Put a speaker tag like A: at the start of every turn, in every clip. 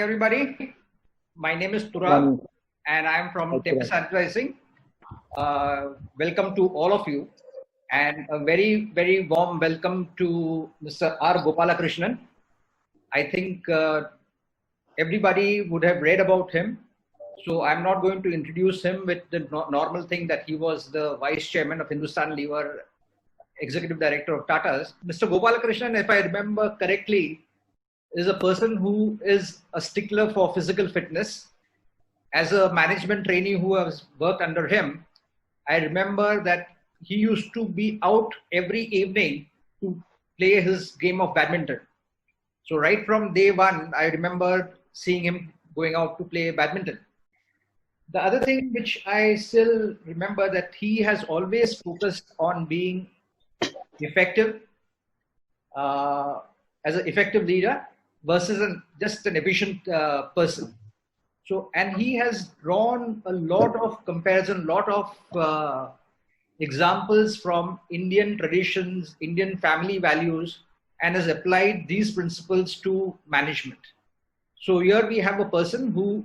A: everybody. My name is
B: Morning.
A: Turab and I'm from
B: Hi,
A: Tempest
B: Turab.
A: Advertising. Welcome to all of you and a very, very warm welcome to Mr. R. Gopalakrishnan. I think everybody would have read about him. So I'm not going to introduce him with the normal thing that he was the vice chairman of Hindustan Lever, executive director of Tata's. Mr. Gopalakrishnan, if I remember correctly, is a person who is a stickler for physical fitness. As a management trainee who has worked under him, I remember that he used to be out every evening to play his game of badminton. So right from day one, I remember seeing him going out to play badminton. The other thing which I still remember that he has always focused on being effective as an effective leader versus just an efficient person. So, and he has drawn a lot of comparison, lot of examples from Indian traditions, Indian family values, and has applied these principles to management. So here we have a person who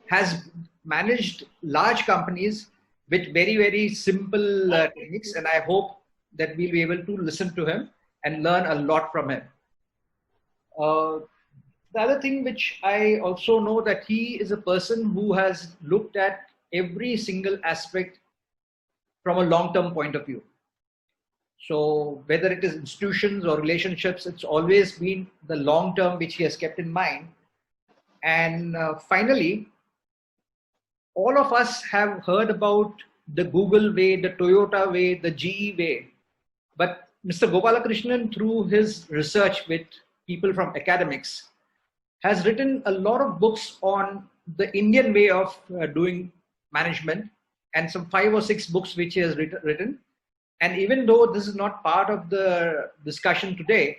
A: has managed large companies with very, very simple techniques, and I hope that we'll be able to listen to him and learn a lot from him. The other thing which I also know that he is a person who has looked at every single aspect from a long-term point of view. So whether it is institutions or relationships, it's always been the long-term which he has kept in mind. And finally, all of us have heard about the Google way, the Toyota way, the GE way. But Mr. Gopalakrishnan, through his research with people from academics, has written a lot of books on the Indian way of doing management, and some 5 or 6 books which he has written. And even though this is not part of the discussion today,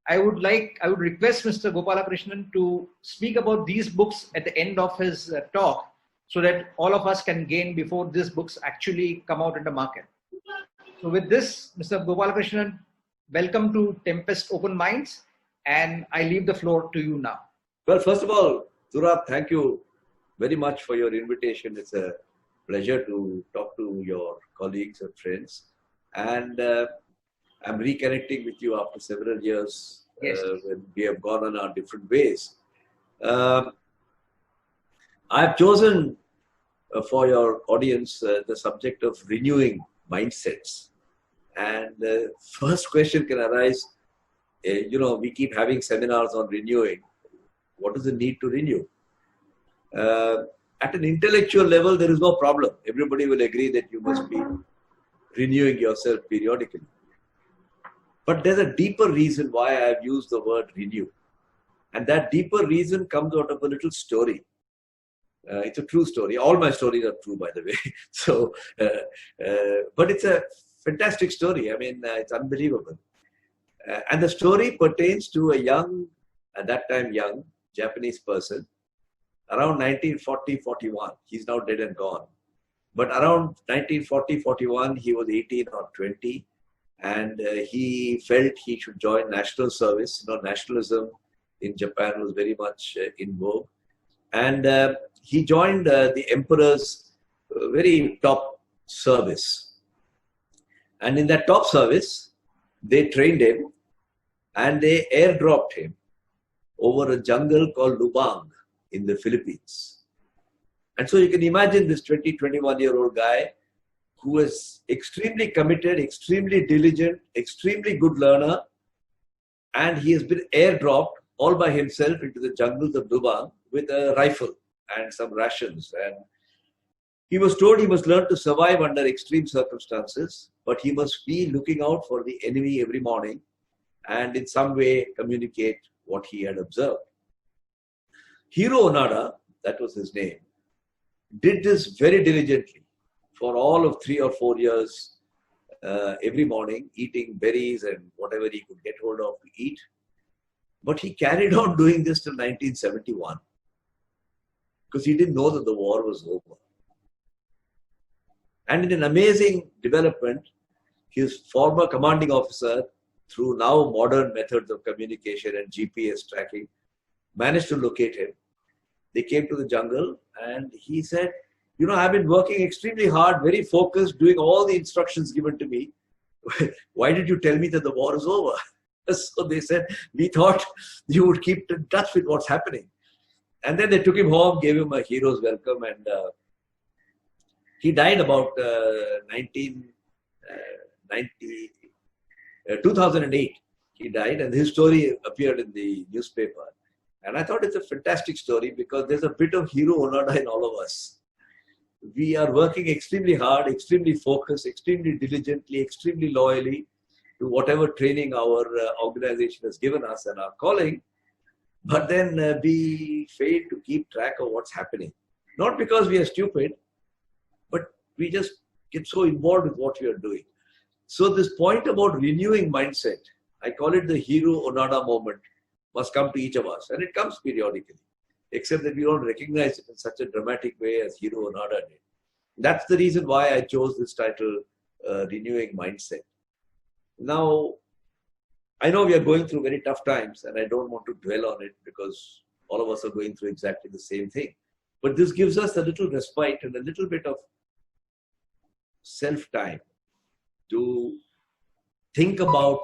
A: I would request Mr. Gopalakrishnan to speak about these books at the end of his talk, so that all of us can gain before these books actually come out in the market. So with this, Mr. Gopalakrishnan, welcome to Tempest Open Minds, and I leave the floor to you now.
C: Well, first of all, Turab, thank you very much for your invitation. It's a pleasure to talk to your colleagues and friends. And I'm reconnecting with you after several years.
A: Yes.
C: When we have gone on our different ways. I've chosen for your audience the subject of renewing mindsets. And the first question can arise, we keep having seminars on renewing. What is the need to renew? At an intellectual level, there is no problem. Everybody will agree that you must be renewing yourself periodically. But there's a deeper reason why I've used the word renew. And that deeper reason comes out of a little story. It's a true story. All my stories are true, by the way. So, but it's a fantastic story. I mean, it's unbelievable. And the story pertains to a young, at that time young, Japanese person, around 1940-41. He's now dead and gone. But around 1940-41, he was 18 or 20. And he felt he should join national service. Nationalism in Japan was very much in vogue. And he joined the emperor's very top service. And in that top service, they trained him and they airdropped him over a jungle called Lubang in the Philippines. And so you can imagine this 21-year-old guy who was extremely committed, extremely diligent, extremely good learner, and he has been airdropped all by himself into the jungles of Lubang with a rifle and some rations. And he was told he must learn to survive under extreme circumstances, but he must be looking out for the enemy every morning and in some way communicate what he had observed. Hiro Onada, that was his name, did this very diligently for all of 3 or 4 years, every morning, eating berries and whatever he could get hold of to eat. But he carried on doing this till 1971 because he didn't know that the war was over. And in an amazing development, his former commanding officer, through now modern methods of communication and GPS tracking, managed to locate him. They came to the jungle and he said, I've been working extremely hard, very focused, doing all the instructions given to me. Why did you tell me that the war is over? So they said, we thought you would keep in touch with what's happening. And then they took him home, gave him a hero's welcome, and he died about 2008. He died, and his story appeared in the newspaper. And I thought it's a fantastic story because there's a bit of hero Onada in all of us. We are working extremely hard, extremely focused, extremely diligently, extremely loyally to whatever training our organization has given us and our calling. But then we fail to keep track of what's happening. Not because we are stupid, but we just get so involved with what we are doing. So this point about renewing mindset, I call it the hero Onada moment, must come to each of us. And it comes periodically, except that we don't recognize it in such a dramatic way as hero Onada did. That's the reason why I chose this title, Renewing Mindset. Now, I know we are going through very tough times and I don't want to dwell on it because all of us are going through exactly the same thing. But this gives us a little respite and a little bit of self-time to think about,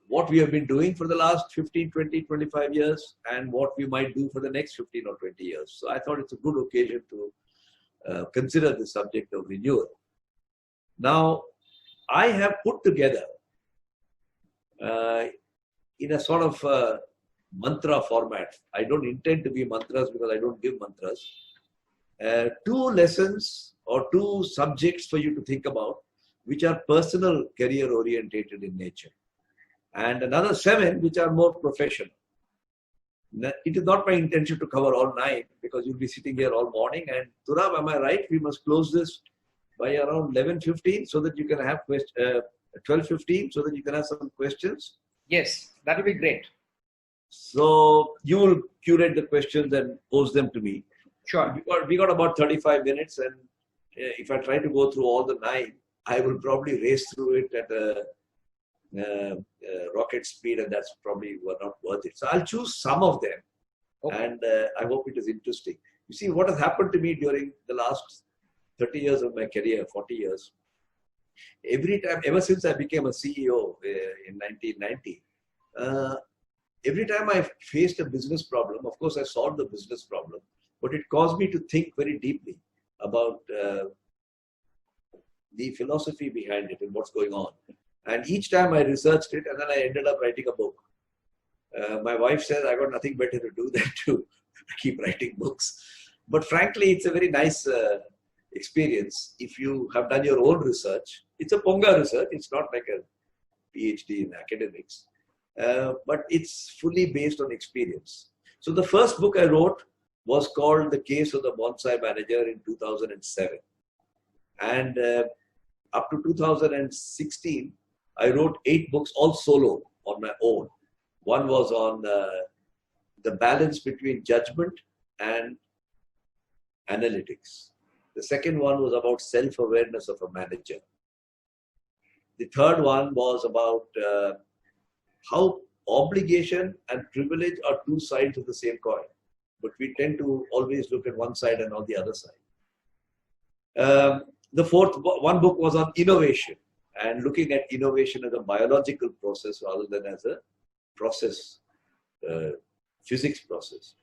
C: what we have been doing for the last 15, 20, 25 years and what we might do for the next 15 or 20 years. So I thought it's a good occasion to consider the subject of renewal. Now, I have put together in a sort of mantra format. I don't intend to be mantras because I don't give mantras. 2 lessons or 2 subjects for you to think about, which are personal career orientated in nature. And another 7 which are more professional. It is not my intention to cover all 9 because you'll be sitting here all morning. And Turab, am I right? We must close this by around 11:15 so that you can have 12:15 so that you can have some questions.
A: Yes, that will be great.
C: So you will curate the questions and pose them to me.
A: Sure.
C: We got about 35 minutes, and if I try to go through all the 9, I will probably race through it at a rocket speed, and that's probably not worth it. So I'll choose some of them, and I hope it is interesting. You see, what has happened to me during the last 30 years of my career, 40 years, every time, ever since I became a CEO in 1990, every time I faced a business problem, of course I solved the business problem, but it caused me to think very deeply about the philosophy behind it and what's going on. And each time I researched it, and then I ended up writing a book. My wife says I got nothing better to do than to keep writing books. But frankly, it's a very nice experience. If you have done your own research, it's a Ponga research. It's not like a PhD in academics, but it's fully based on experience. So the first book I wrote was called The Case of the Bonsai Manager in 2007. And up to 2016, I wrote 8 books, all solo on my own. One was on the balance between judgment and analytics. The second one was about self-awareness of a manager. The third one was about how obligation and privilege are 2 sides of the same coin, but we tend to always look at one side and not the other side. The fourth one book was on innovation and looking at innovation as a biological process rather than as a process, physics process.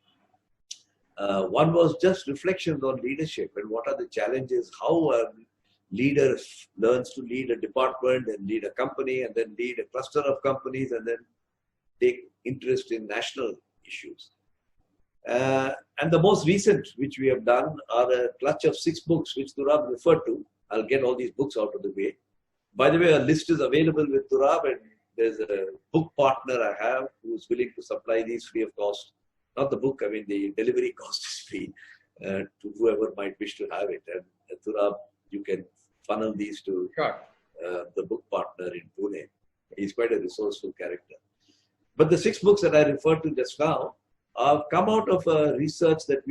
C: One was just reflections on leadership and what are the challenges, how a leader learns to lead a department and lead a company and then lead a cluster of companies and then take interest in national issues. And the most recent, which we have done, are a clutch of 6 books, which Turab referred to. I'll get all these books out of the way. By the way, a list is available with Turab, and there's a book partner I have who's willing to supply these free of cost. Not the book, I mean the delivery cost is free to whoever might wish to have it. And Turab, you can funnel these to the book partner in Pune. He's quite a resourceful character. But the 6 books that I referred to just now come out of a research that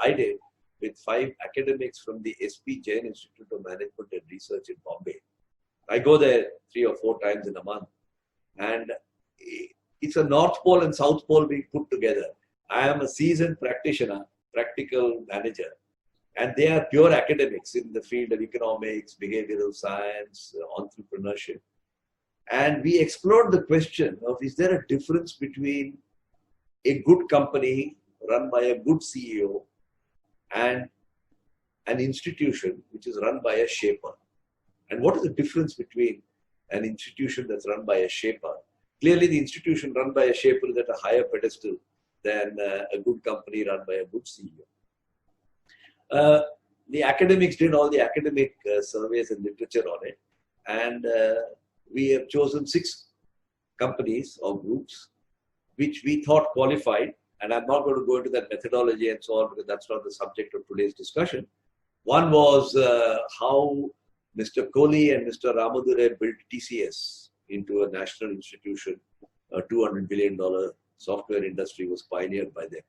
C: I did with 5 academics from the SP Jain Institute of Management and Research in Bombay. I go there 3 or 4 times in a month. And it's a North Pole and South Pole being put together. I am a seasoned practitioner, practical manager, and they are pure academics in the field of economics, behavioral science, entrepreneurship. And we explored the question of, is there a difference between a good company run by a good CEO and an institution which is run by a shaper? And what is the difference between an institution that's run by a shaper? Clearly, the institution run by a shaper is at a higher pedestal than a good company run by a good CEO. The academics did all the academic surveys and literature on it. And we have chosen 6 companies or groups which we thought qualified. And I'm not going to go into that methodology and so on, because that's not the subject of today's discussion. One was how Mr. Kohli and Mr. Ramadure built TCS into a national institution. A $200 billion software industry was pioneered by them.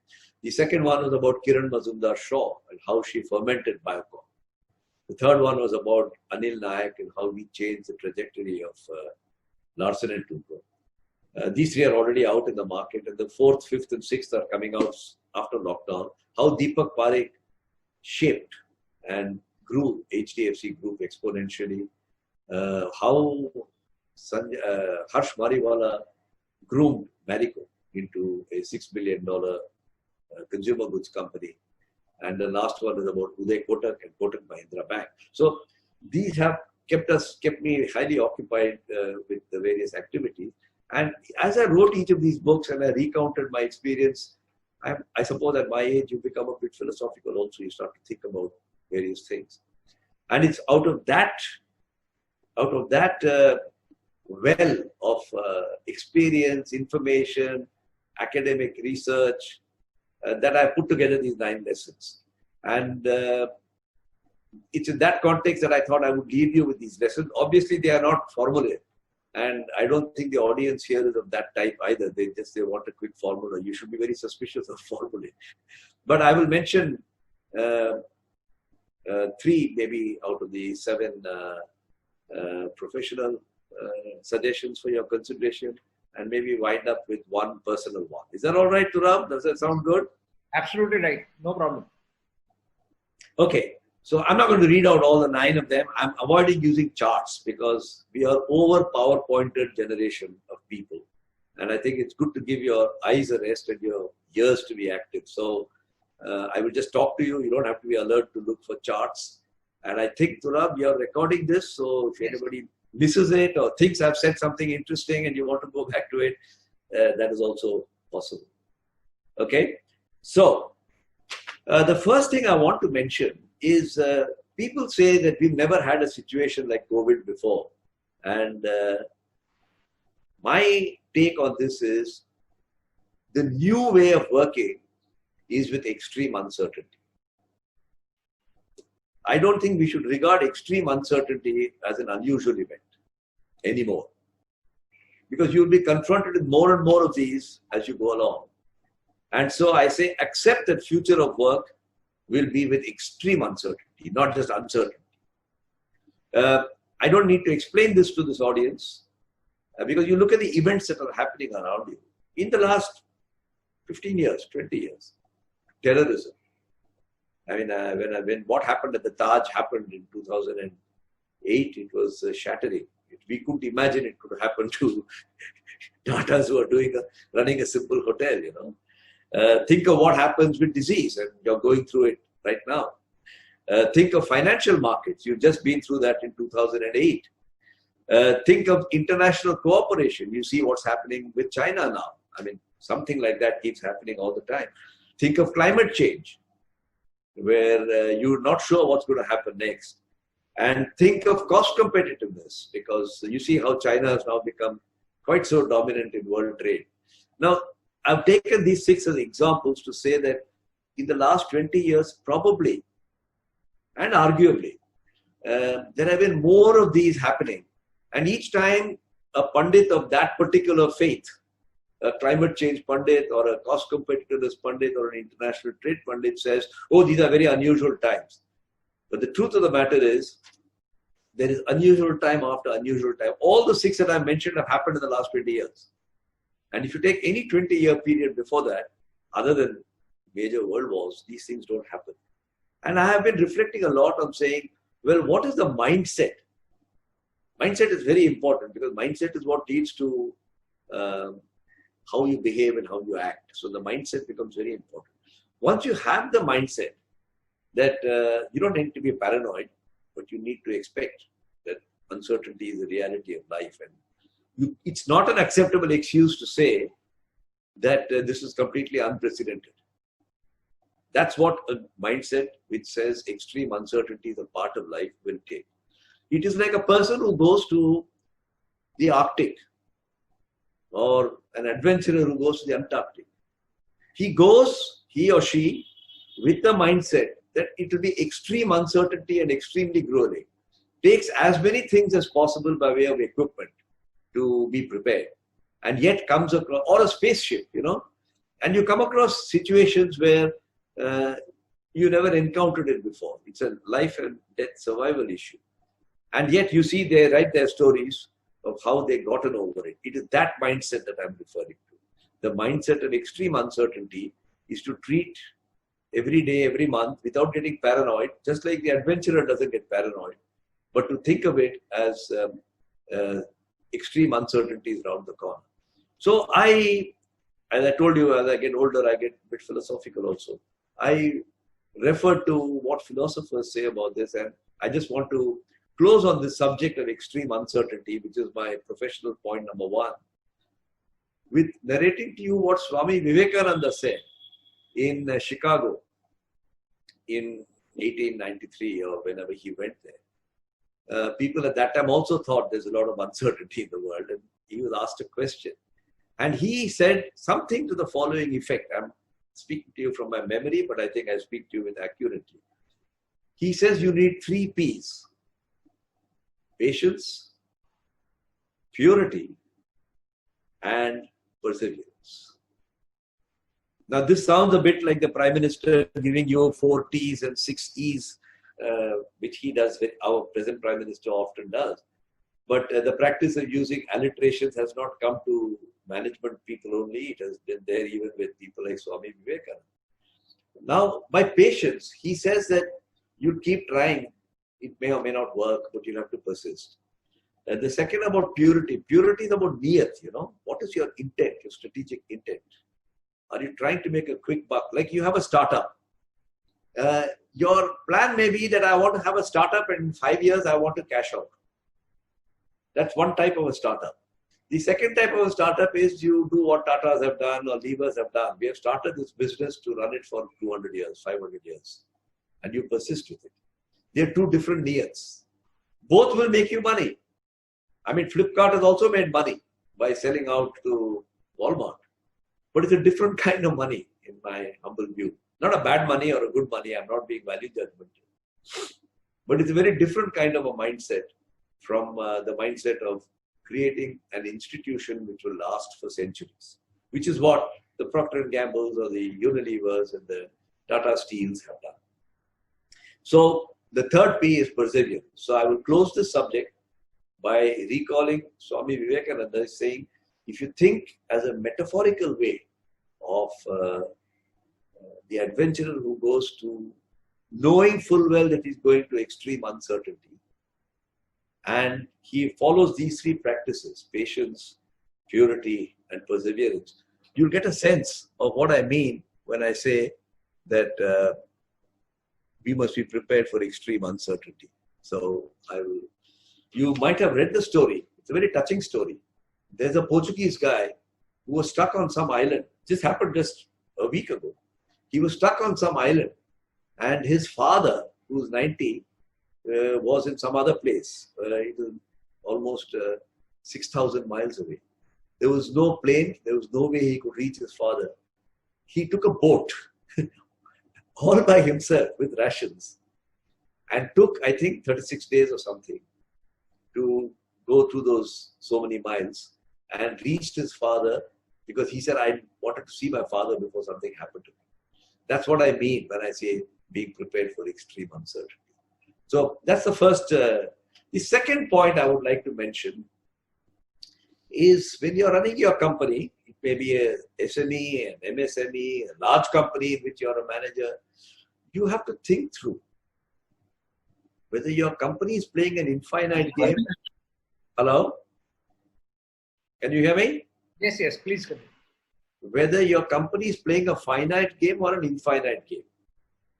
C: The second one was about Kiran Mazumdar-Shaw and how she fermented Biocon. The third one was about Anil Nayak and how he changed the trajectory of Larsen & Toubro. These 3 are already out in the market, and the 4th, 5th, and 6th are coming out after lockdown. How Deepak Parekh shaped and grew HDFC Group exponentially. How Harsh Mariwala groomed Marico into a $6 billion consumer goods company. And the last one is about Uday Kotak and Kotak Mahindra Bank. So these have kept me highly occupied with the various activities. And as I wrote each of these books and I recounted my experience, I suppose at my age you become a bit philosophical also. You start to think about various things. And it's out of that well of experience, information, academic research, that I put together these 9 lessons. And it's in that context that I thought I would leave you with these lessons. Obviously, they are not formulae. And I don't think the audience here is of that type either. They want a quick formula. You should be very suspicious of formulae. But I will mention 3 maybe out of the 7 professional suggestions for your consideration, and maybe wind up with 1 personal one. Is that all right, Turab? Does that sound good?
A: Absolutely right. No problem.
C: Okay. So I'm not going to read out all the 9 of them. I'm avoiding using charts because we are over PowerPointed generation of people. And I think it's good to give your eyes a rest and your ears to be active. So I will just talk to you. You don't have to be alert to look for charts. And I think, Turab, you're recording this. So if anybody misses it or thinks I've said something interesting and you want to go back to it, that is also possible. Okay. So the first thing I want to mention is people say that we've never had a situation like COVID before. And my take on this is the new way of working is with extreme uncertainty. I don't think we should regard extreme uncertainty as an unusual event anymore, because you'll be confronted with more and more of these as you go along. And so I say, accept that future of work will be with extreme uncertainty, not just uncertainty. I don't need to explain this to this audience because you look at the events that are happening around you. In the last 15 years, 20 years, terrorism. I mean, when what happened at the Taj happened in 2008, it was shattering. We couldn't imagine it could happen to Tatas who are running a simple hotel, you know. Think of what happens with disease, and you're going through it right now. Think of financial markets. You've just been through that in 2008. Think of international cooperation. You see what's happening with China now. I mean, something like that keeps happening all the time. Think of climate change, where you're not sure what's going to happen next. And think of cost competitiveness, because you see how China has now become quite so dominant in world trade. Now, I've taken these 6 as examples to say that in the last 20 years, probably, and arguably, there have been more of these happening. And each time a pundit of that particular faith, a climate change pundit or a cost competitiveness pundit or an international trade pundit says, oh, these are very unusual times. But the truth of the matter is, there is unusual time after unusual time. All the 6 that I mentioned have happened in the last 20 years. And if you take any 20-year period before that, other than major world wars, these things don't happen. And I have been reflecting a lot on saying, well, what is the mindset? Mindset is very important because mindset is what leads to how you behave and how you act. So the mindset becomes very important. Once you have the mindset that you don't need to be paranoid, but you need to expect that uncertainty is the reality of life. And it's not an acceptable excuse to say that this is completely unprecedented. That's what a mindset which says extreme uncertainty is a part of life will take. It is like a person who goes to the Arctic or an adventurer who goes to the Antarctic. He or she, with the mindset that it will be extreme uncertainty and extremely grueling, takes as many things as possible by way of equipment to be prepared, and yet comes across, or a spaceship, and you come across situations where you never encountered it before. It's a life and death survival issue. And yet you see they write their stories of how they gotten over it. It is that mindset that I'm referring to. The mindset of extreme uncertainty is to treat every day, every month without getting paranoid, just like the adventurer doesn't get paranoid, but to think of it as extreme uncertainties around the corner. So as I told you, as I get older, I get a bit philosophical also. I refer to what philosophers say about this, and I just want to close on this subject of extreme uncertainty, which is my professional point number one, with narrating to you what Swami Vivekananda said in Chicago in 1893 or whenever he went there. People at that time also thought there's a lot of uncertainty in the world, and he was asked a question. And he said something to the following effect. I'm speaking to you from my memory, but I think I speak to you with accuracy. He says you need 3 P's: patience, purity, and perseverance. Now, this sounds a bit like the Prime Minister giving you 4 T's and 6 E's, which he does, with our present Prime Minister often does. But the practice of using alliterations has not come to management people only. It has been there even with people like Swami Vivekananda. Now, by patience, he says that you keep trying. It may or may not work, but you'll have to persist. And the second about purity. Purity is about niyat, What is your intent, your strategic intent? Are you trying to make a quick buck? Like you have a startup. Your plan may be that I want to have a startup and in 5 years I want to cash out. That's one type of a startup. The second type of a startup is you do what Tatas have done or Levers have done. We have started this business to run it for 200 years, 500 years. And you persist with it. They're 2 different niyats. Both will make you money. I mean, Flipkart has also made money by selling out to Walmart. But it's a different kind of money, in my humble view. Not a bad money or a good money. I'm not being value judgmental. But it's a very different kind of a mindset from the mindset of creating an institution which will last for centuries, which is what the Procter & Gamble's or the Unilevers and the Tata Steels have done. So the third P is perseverance. So I will close this subject by recalling Swami Vivekananda saying, if you think as a metaphorical way of the adventurer who goes to knowing full well that he's going to extreme uncertainty, and he follows these 3 practices, patience, purity, and perseverance, you'll get a sense of what I mean when I say that we must be prepared for extreme uncertainty. So you might have read the story. It's a very touching story. There's a Portuguese guy who was stuck on some island. This happened just a week ago. He was stuck on some island, and his father, who's 90, was in some other place. It was almost 6,000 miles away. There was no plane. There was no way he could reach his father. He took a boat all by himself with rations and took, I think, 36 days or something to go through those so many miles and reached his father, because he said, I wanted to see my father before something happened to me. That's what I mean when I say being prepared for extreme uncertainty. So that's the first. The second point I would like to mention is when you're running your company, it maybe a SME, an MSME, a large company in which you're a manager, you have to think through whether your company is playing an infinite game. Hello? Can you hear me?
A: Yes, please continue.
C: Whether your company is playing a finite game or an infinite game.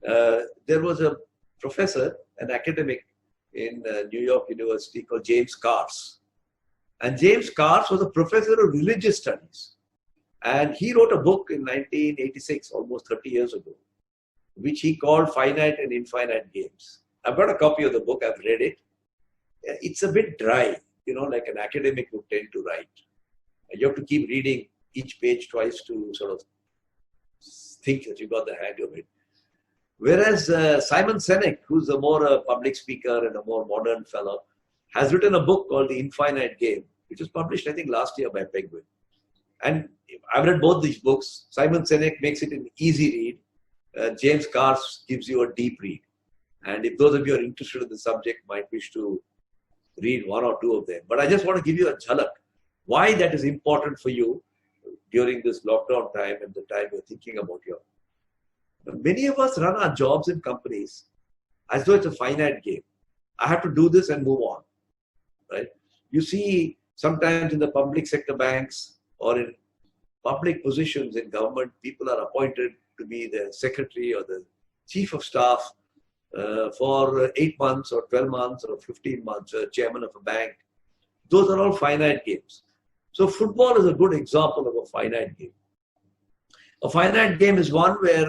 C: There was a professor, an academic in New York University called James Cars. And James Cars was a professor of religious studies. And he wrote a book in 1986, almost 30 years ago, which he called Finite and Infinite Games. I've got a copy of the book, I've read it. It's a bit dry, like an academic would tend to write. You have to keep reading each page twice to sort of think that you got the hang of it. Whereas Simon Sinek, who's a more public speaker and a more modern fellow, has written a book called The Infinite Game, which was published, I think, last year by Penguin. And I've read both these books. Simon Sinek makes it an easy read. James Cars gives you a deep read. And if those of you are interested in the subject, might wish to read one or two of them. But I just want to give you a jhalak, why that is important for you during this lockdown time and the time you're thinking about your. Many of us run our jobs in companies as though it's a finite game. I have to do this and move on, right? You see sometimes in the public sector banks or in public positions in government, people are appointed to be the secretary or the chief of staff for 8 months or 12 months or 15 months, chairman of a bank. Those are all finite games. So football is a good example of a finite game. A finite game is one where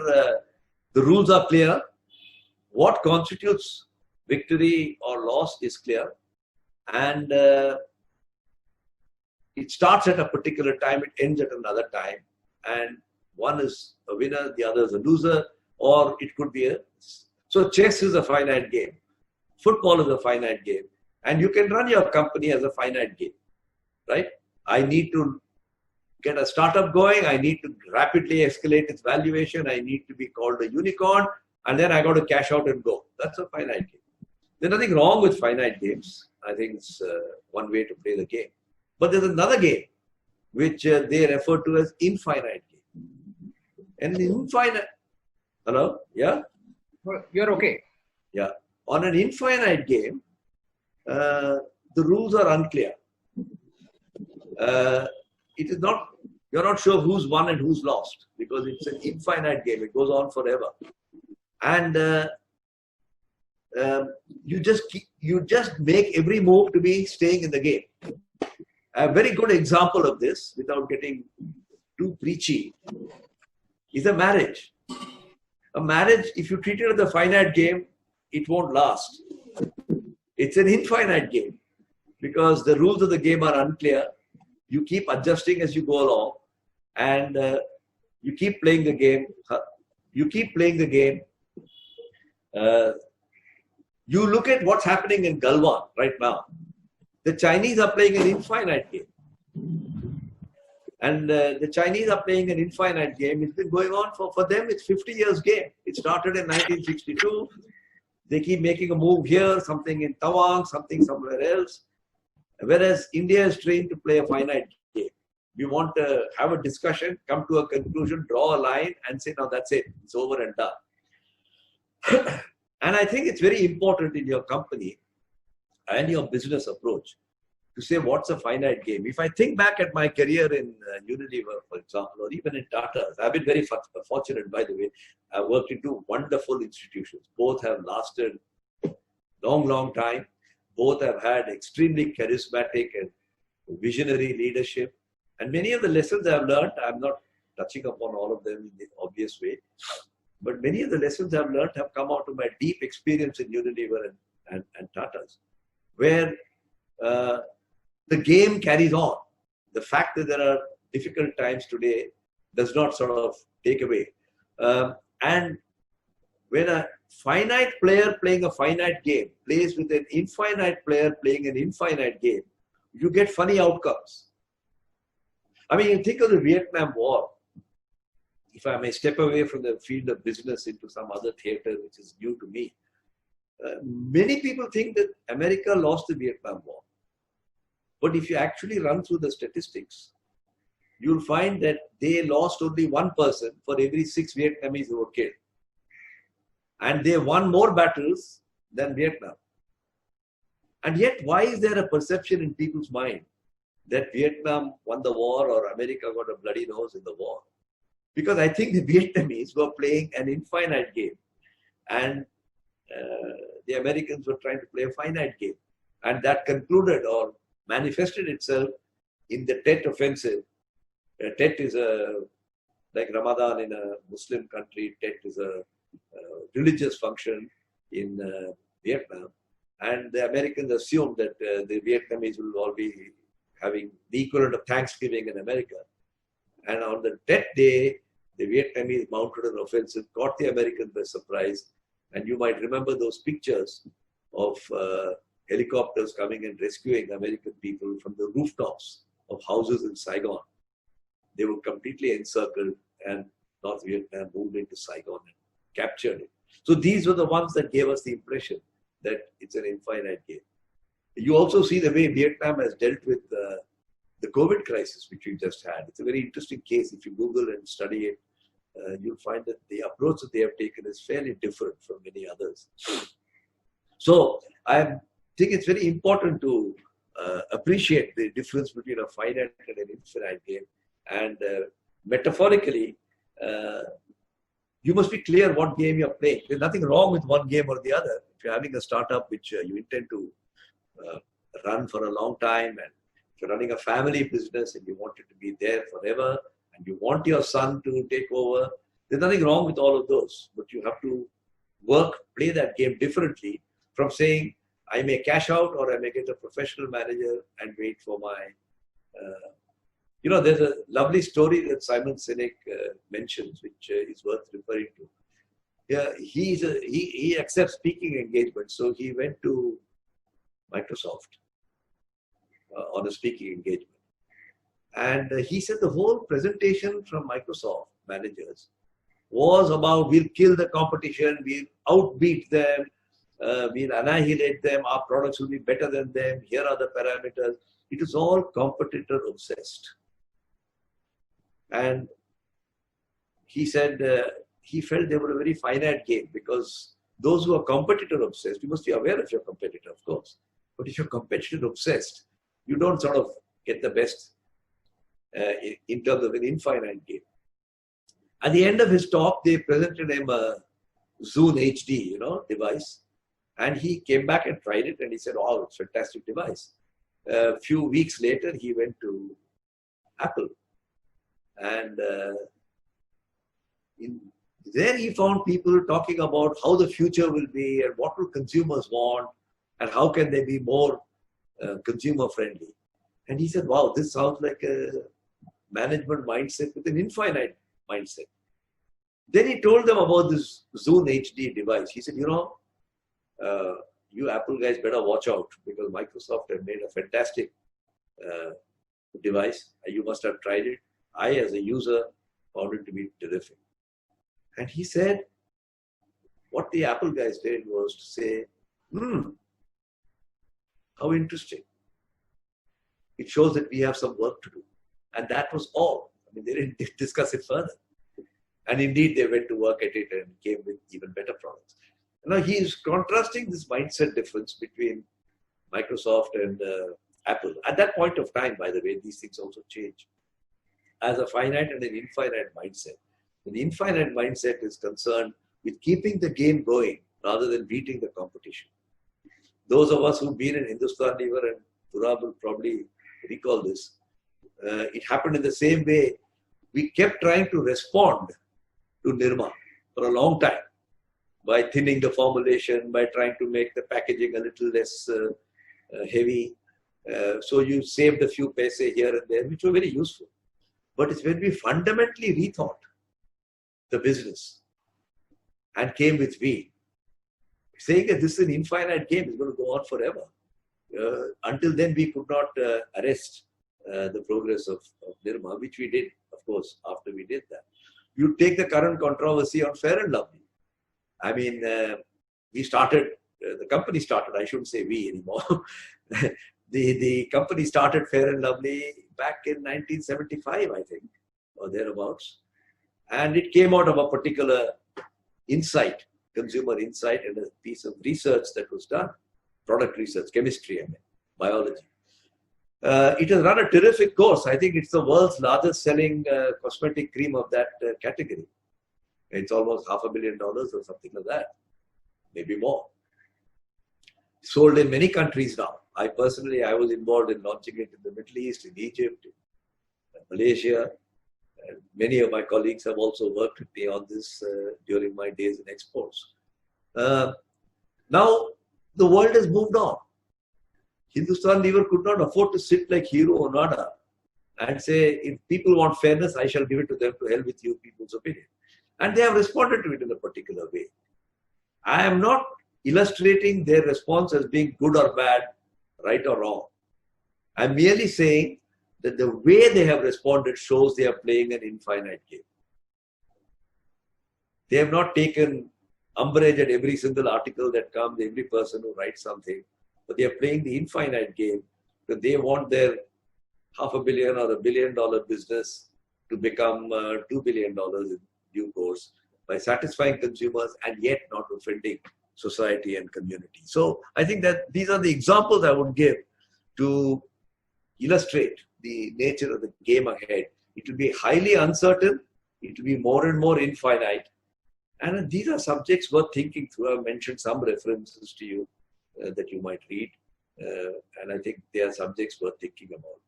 C: the rules are clear. What constitutes victory or loss is clear. And it starts at a particular time, it ends at another time. And one is a winner, the other is a loser, or it could be a... So chess is a finite game. Football is a finite game. And you can run your company as a finite game, right? I need to get a startup going. I need to rapidly escalate its valuation. I need to be called a unicorn. And then I got to cash out and go. That's a finite game. There's nothing wrong with finite games. I think it's one way to play the game. But there's another game which they refer to as infinite game. And infinite... Hello? Yeah?
A: You're okay.
C: Yeah. On an infinite game, the rules are unclear. It is not, you're not sure who's won and who's lost because it's an infinite game. It goes on forever. And you just make every move to be staying in the game. A very good example of this, without getting too preachy, is a marriage. A marriage, if you treat it as a finite game, it won't last. It's an infinite game because the rules of the game are unclear. You keep adjusting as you go along and you keep playing the game. You keep playing the game. You look at what's happening in Galwan right now. The Chinese are playing an infinite game. And the Chinese are playing an infinite game. It's been going on for them, it's 50 years game. It started in 1962. They keep making a move here, something in Tawang, something somewhere else. Whereas India is trained to play a finite game. We want to have a discussion, come to a conclusion, draw a line and say, now that's it, it's over and done. And I think it's very important in your company and your business approach to say what's a finite game. If I think back at my career in Unilever, for example, or even in Tata, I've been very fortunate, by the way. I've worked in two wonderful institutions. Both have lasted long time. Both have had extremely charismatic and visionary leadership. And many of the lessons I've learned, I'm not touching upon all of them in the obvious way, but many of the lessons I've learned have come out of my deep experience in Unilever and Tata's, where the game carries on. The fact that there are difficult times today does not sort of take away. And when a finite player playing a finite game plays with an infinite player playing an infinite game, you get funny outcomes. I mean, you think of the Vietnam War. If I may step away from the field of business into some other theater which is new to me, many people think that America lost the Vietnam War. But if you actually run through the statistics, you'll find that they lost only one person for every 6 Vietnamese who were killed. And they won more battles than Vietnam. And yet, why is there a perception in people's mind that Vietnam won the war or America got a bloody nose in the war? Because I think the Vietnamese were playing an infinite game, and the Americans were trying to play a finite game. And that concluded or manifested itself in the Tet offensive. Tet is like Ramadan in a Muslim country. Tet is a religious function in Vietnam. And the Americans assumed that the Vietnamese will all be having the equivalent of Thanksgiving in America. And on the Tet day, the Vietnamese mounted an offensive, caught the Americans by surprise. And you might remember those pictures of helicopters coming and rescuing American people from the rooftops of houses in Saigon. They were completely encircled, and North Vietnam moved into Saigon and captured it. So these were the ones that gave us the impression that it's an infinite game. You also see the way Vietnam has dealt with the COVID crisis, which we just had. It's a very interesting case. If you Google and study it, you'll find that the approach that they have taken is fairly different from many others. So I think it's very important to appreciate the difference between a finite and an infinite game. And metaphorically, you must be clear what game you're playing. There's nothing wrong with one game or the other. If you're having a startup which you intend to run for a long time, and if you're running a family business and you want it to be there forever, and you want your son to take over, there's nothing wrong with all of those. But you have to play that game differently from saying, I may cash out or I may get a professional manager and wait for my... there's a lovely story that Simon Sinek mentions, which is worth referring to. Yeah, he accepts speaking engagements. So he went to Microsoft on a speaking engagement. And he said the whole presentation from Microsoft managers was about, we'll kill the competition, we'll outbeat them, we'll annihilate them, our products will be better than them, here are the parameters. It is all competitor obsessed. And he said he felt they were a very finite game, because those who are competitor obsessed, you must be aware of your competitor, of course. But if you're competitor obsessed, you don't sort of get the best in terms of an infinite game. At the end of his talk, they presented him a Zune HD, device. And he came back and tried it, and he said, oh, it's a fantastic device. A few weeks later, he went to Apple. And there he found people talking about how the future will be and what will consumers want and how can they be more consumer friendly. And he said, wow, this sounds like a management mindset with an infinite mindset. Then he told them about this Zune HD device. He said, you Apple guys better watch out, because Microsoft have made a fantastic device. You must have tried it. I, as a user, found it to be terrific. And he said, what the Apple guys did was to say, how interesting. It shows that we have some work to do. And that was all. I mean, they didn't discuss it further. And indeed, they went to work at it and came with even better products. Now, he is contrasting this mindset difference between Microsoft and Apple. At that point of time, by the way, these things also change. As a finite and an infinite mindset. An infinite mindset is concerned with keeping the game going rather than beating the competition. Those of us who've been in Hindustan Lever, and Turab will probably recall this, it happened in the same way. We kept trying to respond to Nirma for a long time by thinning the formulation, by trying to make the packaging a little less heavy. So you saved a few paise here and there, which were very useful. But it's when we fundamentally rethought the business and came with we, saying that this is an infinite game, it's going to go on forever. Until then, we could not arrest the progress of Nirma, which we did, of course, after we did that. You take the current controversy on Fair and Lovely. I mean, we started, the company started, I shouldn't say we anymore. The company started Fair and Lovely. back in 1975, I think, or thereabouts. And it came out of a particular insight, consumer insight, and a piece of research that was done, product research, chemistry, I mean, biology. It has run a terrific course. I think it's the world's largest selling cosmetic cream of that category. It's almost $500 million or something like that, maybe more. Sold in many countries now. I was involved in launching it in the Middle East, in Egypt, in Malaysia. And many of my colleagues have also worked with me on this during my days in exports. Now, the world has moved on. Hindustan Lever could not afford to sit like Hero Onada and say, if people want fairness, I shall give it to them, to hell with you, people's opinion. And they have responded to it in a particular way. I am not illustrating their response as being good or bad, right or wrong. I'm merely saying that the way they have responded shows they are playing an infinite game. They have not taken umbrage at every single article that comes, every person who writes something, but they are playing the infinite game because they want their $500 million or $1 billion business to become $2 billion in due course by satisfying consumers and yet not offending society and community. So I think that these are the examples I would give to illustrate the nature of the game ahead. It will be highly uncertain. It will be more and more infinite. And these are subjects worth thinking through. I've mentioned some references to you that you might read. And I think they are subjects worth thinking about.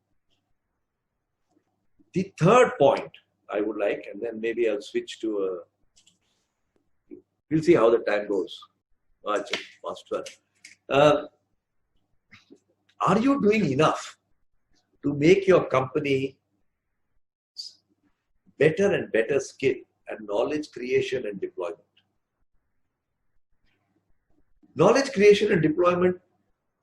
C: The third point I would like, and then maybe I'll switch to we'll see how the time goes. It's past 12. Are you doing enough to make your company better and better skill at knowledge creation and deployment? Knowledge creation and deployment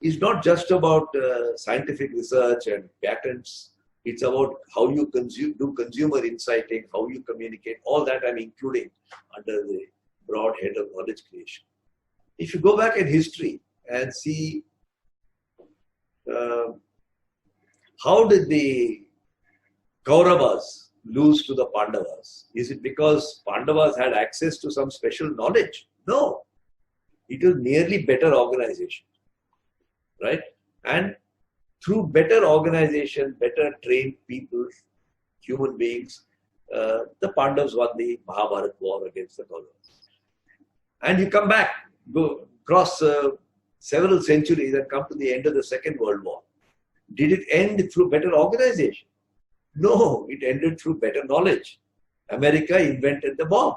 C: is not just about scientific research and patents. It's about how you do consumer insighting, how you communicate, all that I'm including under the broad head of knowledge creation. If you go back in history and see how did the Kauravas lose to the Pandavas? Is it because Pandavas had access to some special knowledge? No. It was merely better organization, right? And through better organization, better trained people, human beings, the Pandavas won the Mahabharata war against the Kauravas. And you come back, go across several centuries and come to the end of the Second World War. Did it end through better organization? No, it ended through better knowledge. America invented the bomb.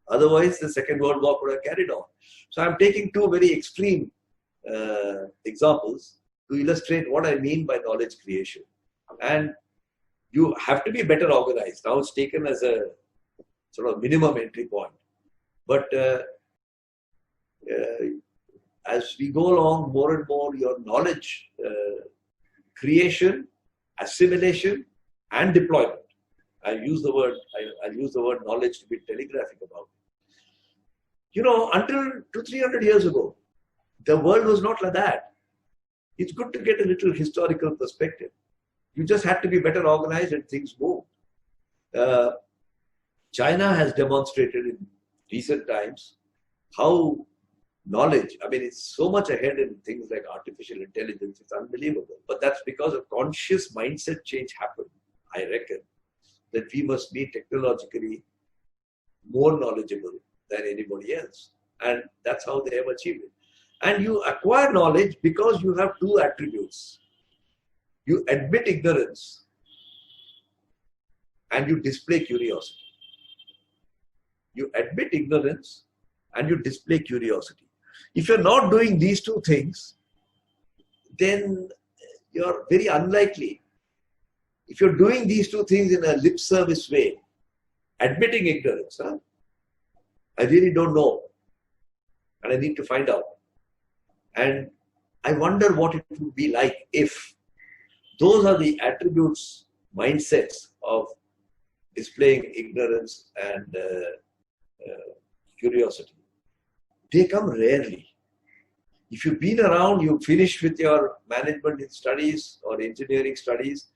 C: Otherwise, the Second World War could have carried on. So I'm taking two very extreme examples to illustrate what I mean by knowledge creation. And you have to be better organized. Now it's taken as a sort of minimum entry point. But as we go along, more and more your knowledge creation, assimilation, and deployment. I use the word knowledge to be telegraphic about it. You know, until 200-300 years ago, the world was not like that. It's good to get a little historical perspective. You just had to be better organized and things moved. China has demonstrated in recent times how knowledge, I mean, it's so much ahead in things like artificial intelligence, it's unbelievable. But that's because a conscious mindset change happened, I reckon, that we must be technologically more knowledgeable than anybody else. And that's how they have achieved it. And you acquire knowledge because you have two attributes. You admit ignorance and you display curiosity. You admit ignorance and you display curiosity. If you're not doing these two things, then you're very unlikely. If you're doing these two things in a lip service way, admitting ignorance, I really don't know and I need to find out. And I wonder what it would be like if those are the attributes, mindsets of displaying ignorance and curiosity. They come rarely. If you've been around, you finished with your management studies or engineering studies,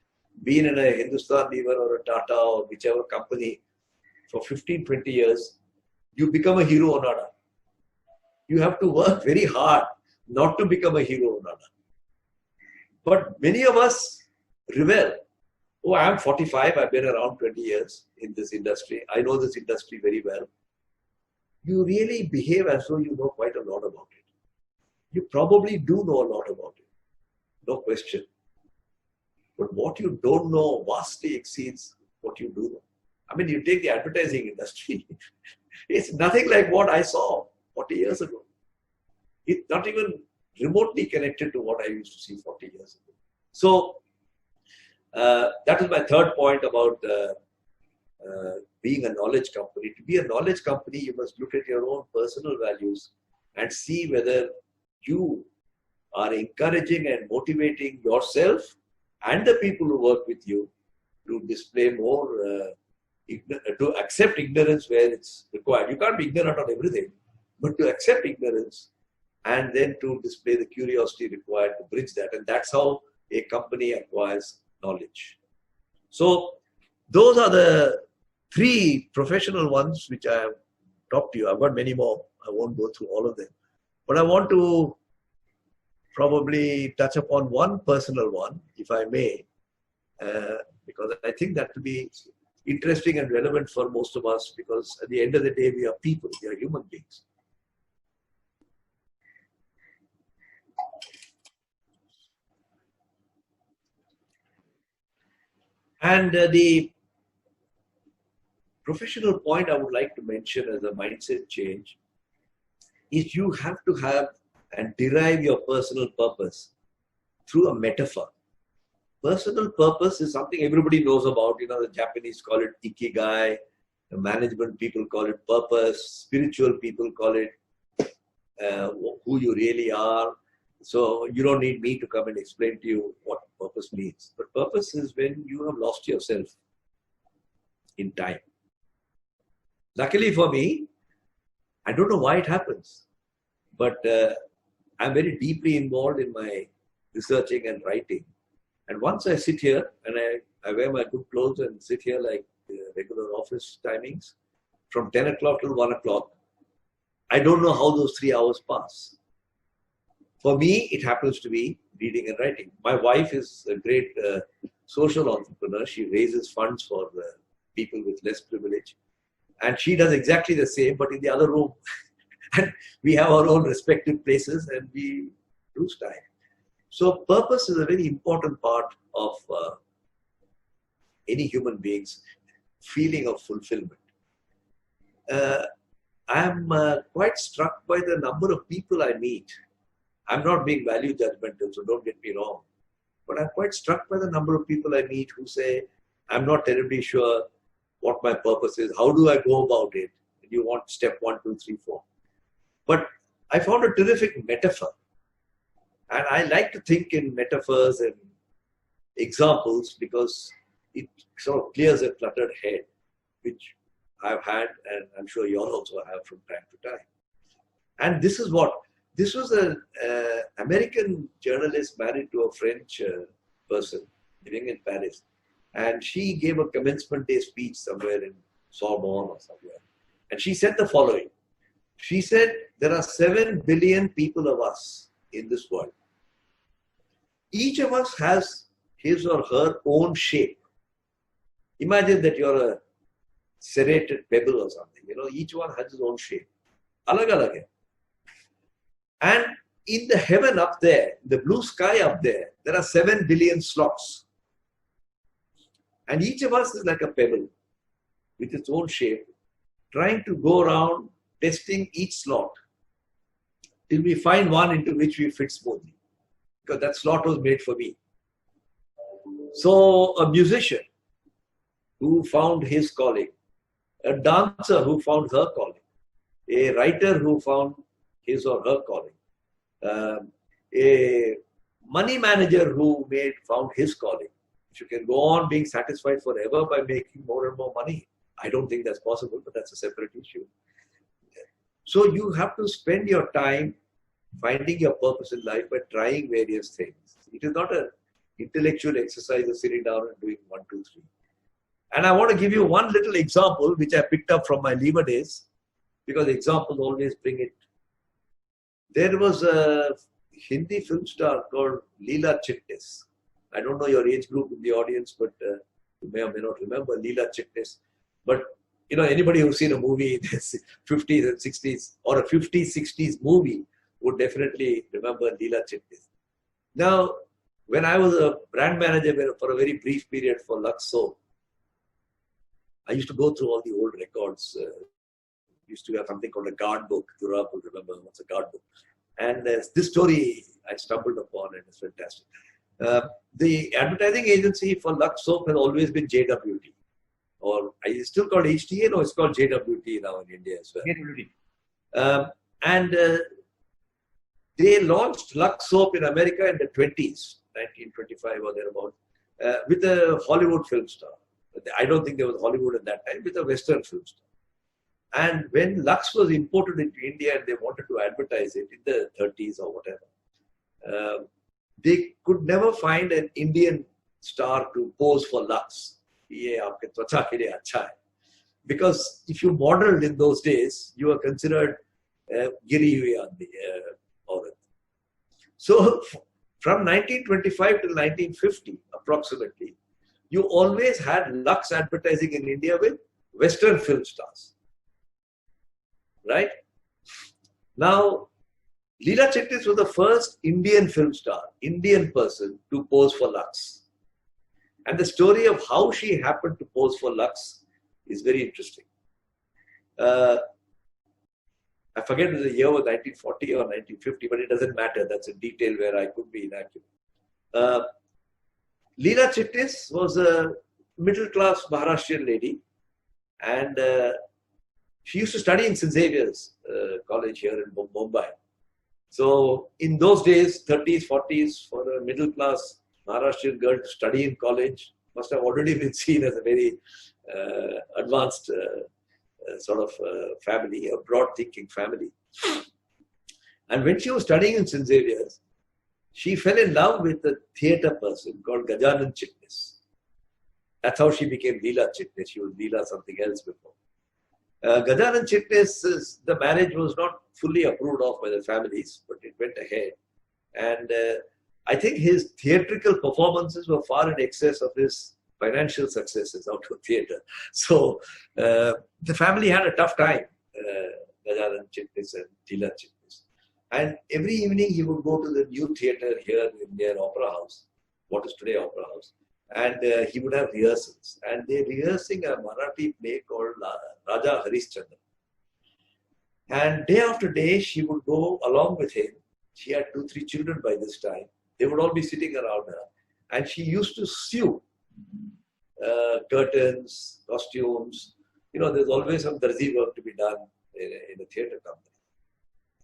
C: been in a Hindustan Lever or a Tata or whichever company for 15, 20 years, you become a hero or not. You have to work very hard not to become a hero or not. But many of us rebel. Oh, I'm 45, I've been around 20 years in this industry. I know this industry very well. You really behave as though you know quite a lot about it. You probably do know a lot about it, no question. But what you don't know vastly exceeds what you do know. I mean, you take the advertising industry, it's nothing like what I saw 40 years ago. It's not even remotely connected to what I used to see 40 years ago. So, that is my third point about being a knowledge company. To be a knowledge company, you must look at your own personal values and see whether you are encouraging and motivating yourself and the people who work with you to display more, to accept ignorance where it's required. You can't be ignorant on everything, but to accept ignorance and then to display the curiosity required to bridge that. And that's how a company acquires knowledge. So those are the three professional ones which I have talked to you. I've got many more. I won't go through all of them. But I want to probably touch upon one personal one, if I may, because I think that will be interesting and relevant for most of us, because at the end of the day, we are people, we are human beings. And the professional point I would like to mention as a mindset change is you have to have and derive your personal purpose through a metaphor. Personal purpose is something everybody knows about. You know, the Japanese call it ikigai, the management people call it purpose, spiritual people call it who you really are. So you don't need me to come and explain to you what purpose means. But purpose is when you have lost yourself in time. Luckily for me, I don't know why it happens, but I'm very deeply involved in my researching and writing. And once I sit here and I wear my good clothes and sit here like regular office timings, from 10 o'clock till 1 o'clock, I don't know how those 3 hours pass. For me, it happens to be reading and writing. My wife is a great social entrepreneur. She raises funds for people with less privilege. And she does exactly the same, but in the other room. And we have our own respective places and we lose time. So purpose is a very important part of any human being's feeling of fulfillment. I'm quite struck by the number of people I meet. I'm not being value judgmental, so don't get me wrong. But I'm quite struck by the number of people I meet who say, I'm not terribly sure what my purpose is. How do I go about it? You want step 1, 2, 3, 4. But I found a terrific metaphor. And I like to think in metaphors and examples because it sort of clears a cluttered head, which I've had and I'm sure you all also have from time to time. And this is what, this was an American journalist married to a French person living in Paris. And she gave a commencement day speech somewhere in Sorbonne or somewhere. And she said the following. She said, there are 7 billion people of us in this world. Each of us has his or her own shape. Imagine that you're a serrated pebble or something. You know, each one has his own shape. Alag alag hai. And in the heaven up there, the blue sky up there, there are 7 billion slots. And each of us is like a pebble with its own shape, trying to go around testing each slot till we find one into which we fit smoothly. Because that slot was made for me. So a musician who found his calling, a dancer who found her calling, a writer who found his or her calling, a money manager who found his calling. If you can go on being satisfied forever by making more and more money, I don't think that's possible, but that's a separate issue. So you have to spend your time finding your purpose in life by trying various things. It is not intellectual exercise of sitting down and doing 1, 2, 3. And I want to give you one little example which I picked up from my lever days, because examples always bring it. There was a Hindi film star called Leela Chitnis. I don't know your age group in the audience, but you may or may not remember Leela Chitnis. But you know, anybody who's seen a movie in the 50s and 60s or a 50s, 60s movie would definitely remember Leela Chitnis. Now, when I was a brand manager for a very brief period for Lux Soap, I used to go through all the old records. Used to have something called a guard book. Dhurab will remember what's a guard book. And this story I stumbled upon, and it's fantastic. The advertising agency for Lux Soap has always been JWT. Or is it still called HTA? No, it's called JWT now in India as well. JWT. And they launched Lux Soap in America in the 20s, 1925 or thereabout, with a Hollywood film star. I don't think there was Hollywood at that time, with a Western film star. And when Lux was imported into India and they wanted to advertise it in the 30s or whatever, they could never find an Indian star to pose for Lux. Because if you modeled in those days, you were considered giri hui aadmi, aurat. So from 1925 to 1950, approximately, you always had Lux advertising in India with Western film stars. Right? Now, Leela Chitnis was the first Indian film star, Indian person to pose for Lux. And the story of how she happened to pose for Lux is very interesting. I forget if the year was 1940 or 1950, but it doesn't matter. That's a detail where I could be inaccurate. Leela Chitnis was a middle-class Maharashtrian lady, and she used to study in St. Xavier's College here in Mumbai. So in those days, 30s, 40s, for a middle-class Maharashtrian girl to study in college must have already been seen as a very advanced sort of family, a broad-thinking family. And when she was studying in St. Xavier's, she fell in love with a theatre person called Gajanan Chitnis. That's how she became Leela Chitnis. She was Leela something else before. Gajanan Chitnis, the marriage was not fully approved of by the families, but it went ahead. And I think his theatrical performances were far in excess of his financial successes out of theatre. So the family had a tough time, Gajanan Chitnis and Leela Chitnis. And every evening he would go to the new theatre here in their Opera House, what is today Opera House, and he would have rehearsals. And they're rehearsing a Marathi play called Raja Harishchandra. And day after day, she would go along with him. She had 2, 3 children by this time. They would all be sitting around her. And she used to sew curtains, costumes. You know, there's always some darzi work to be done in a theatre company.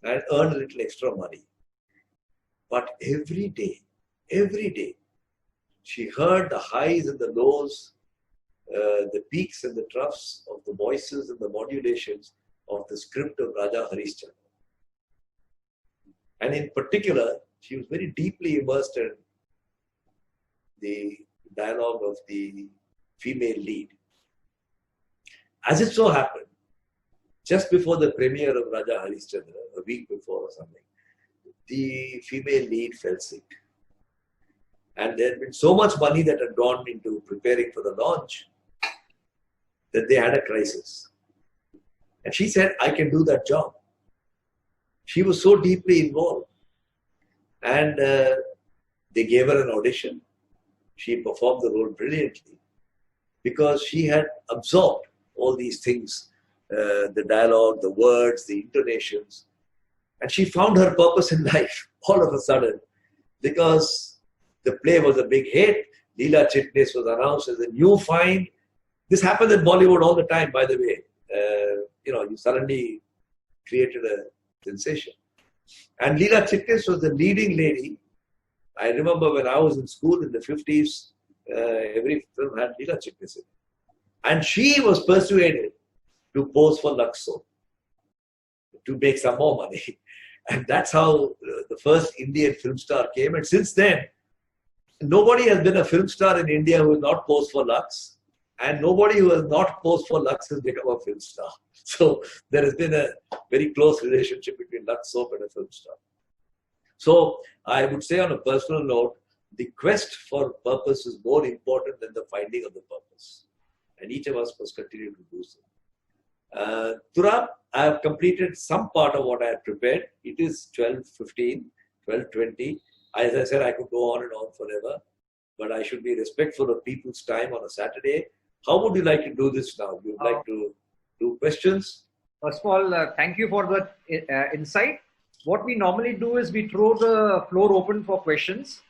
C: And earn a little extra money. But every day, she heard the highs and the lows, the peaks and the troughs of the voices and the modulations of the script of Raja Harishchandra. And in particular, she was very deeply immersed in the dialogue of the female lead. As it so happened, just before the premiere of Raja Harishchandra, a week before or something, the female lead fell sick. And there had been so much money that had gone into preparing for the launch that they had a crisis. And she said, I can do that job. She was so deeply involved. And they gave her an audition. She performed the role brilliantly because she had absorbed all these things, the dialogue, the words, the intonations. And she found her purpose in life all of a sudden because the play was a big hit. Leela Chitnis was announced as a new find. This happened in Bollywood all the time, by the way. You suddenly created a sensation. And Leela Chitnis was the leading lady. I remember when I was in school in the 50s, every film had Leela Chitnis in it. And she was persuaded to pose for Lux Soap to make some more money. And that's how the first Indian film star came. And since then, nobody has been a film star in India who has not posed for Lux, and nobody who has not posed for Lux has become a film star. So there has been a very close relationship between Lux soap and a film star. So I would say on a personal note, the quest for purpose is more important than the finding of the purpose. And each of us must continue to do so. Turab, I have completed some part of what I had prepared. It is 12:15, 12:20. As I said, I could go on and on forever, but I should be respectful of people's time on a Saturday. How would you like to do this now? Would you like to do questions?
A: First of all, thank you for the insight. What we normally do is we throw the floor open for questions.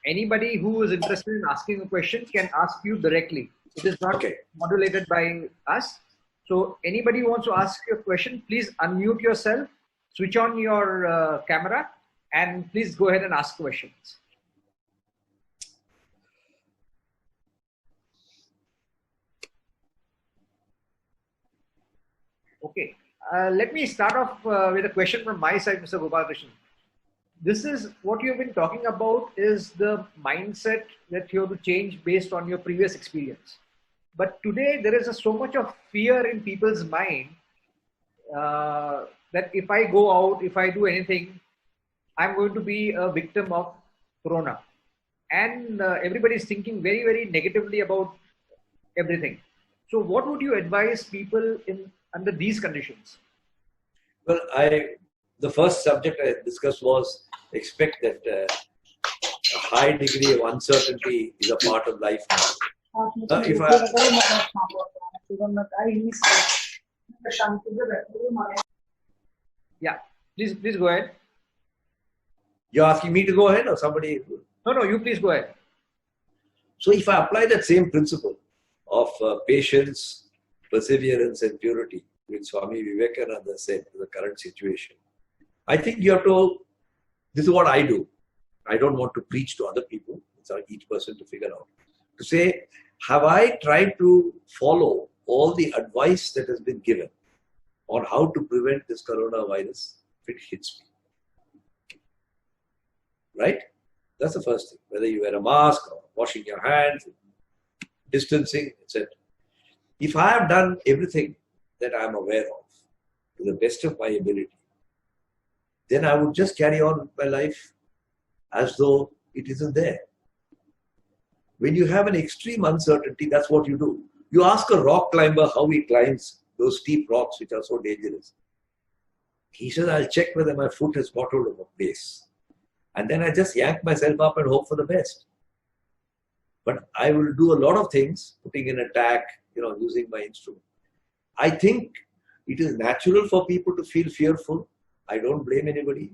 A: Anybody who is interested in asking a question can ask you directly. It is not modulated by us. So anybody who wants to ask you a question, please unmute yourself, switch on your camera, and please go ahead and ask questions. Okay, let me start off with a question from my side, Mr. Gopalakrishnan. This is what you've been talking about is the mindset that you have to change based on your previous experience. But today there is so much of fear in people's mind that if I go out, if I do anything, I'm going to be a victim of Corona. And everybody is thinking very, very negatively about everything. So what would you advise people under these conditions?
C: Well, the first subject I discussed was expect that a high degree of uncertainty is a part of life now.
A: Yeah, please go ahead.
C: You're asking me to go ahead or somebody?
A: No, you please go ahead.
C: So if I apply that same principle of patience, perseverance and purity, which Swami Vivekananda said to the current situation, I think you have to, this is what I do. I don't want to preach to other people. It's on each person to figure out. To say, have I tried to follow all the advice that has been given on how to prevent this coronavirus if it hits me? Right? That's the first thing. Whether you wear a mask or washing your hands, distancing, etc. If I have done everything that I am aware of to the best of my ability, then I would just carry on with my life as though it isn't there. When you have an extreme uncertainty, that's what you do. You ask a rock climber how he climbs those steep rocks which are so dangerous. He says, I'll check whether my foot has got hold of a base. And then I just yank myself up and hope for the best. But I will do a lot of things, putting in a tack, using my instrument. I think it is natural for people to feel fearful. I don't blame anybody.